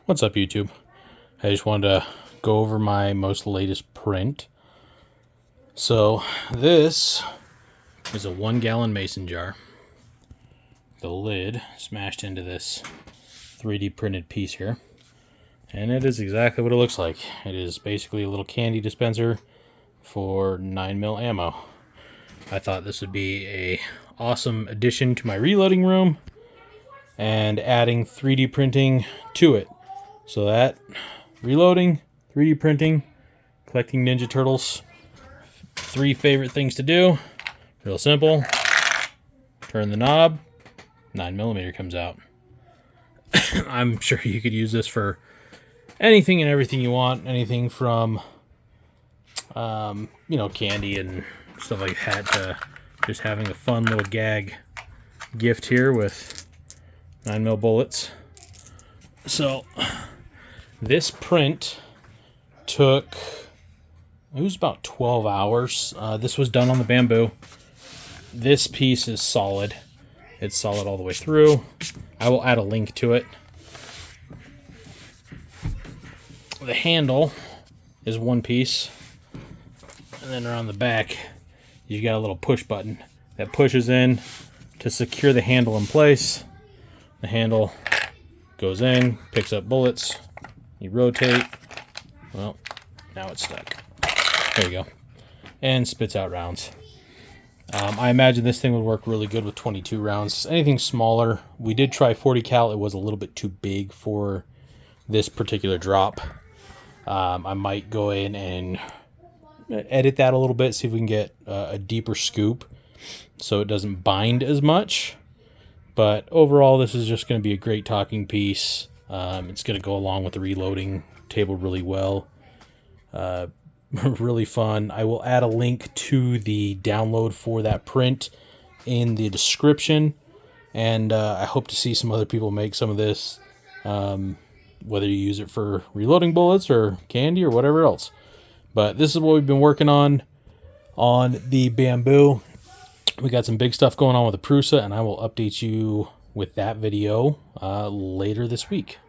What's up, YouTube? I just wanted to go over my most latest print. So this is a 1-gallon mason jar. The lid smashed into this 3D printed piece here. And it is exactly what it looks like. It is basically a little candy dispenser for 9mm ammo. I thought this would be a awesome addition to my reloading room and adding 3D printing to it. So that, reloading, 3D printing, collecting Ninja Turtles, 3 favorite things to do. Real simple. Turn the knob, 9mm comes out. I'm sure you could use this for anything and everything you want. Anything from, candy and stuff like that to just having a fun little gag gift here with 9mm bullets. So this print took, it was about 12 hours. This was done on the bamboo. This piece is solid. It's solid all the way through. I will add a link to it. The handle is one piece. And then around the back, you got a little push button that pushes in to secure the handle in place. The handle goes in, picks up bullets. You rotate. Well, now it's stuck. There you go. And spits out rounds. I imagine this thing would work really good with 22 rounds. Anything smaller. We did try 40 cal. It was a little bit too big for this particular drop. I might go in and edit that a little bit, see if we can get a deeper scoop so it doesn't bind as much. But overall, this is just going to be a great talking piece. It's going to go along with the reloading table really well. Really fun. I will add a link to the download for that print in the description. And I hope to see some other people make some of this. Whether you use it for reloading bullets or candy or whatever else. But this is what we've been working on the bamboo. We got some big stuff going on with the Prusa, and I will update you with that video later this week.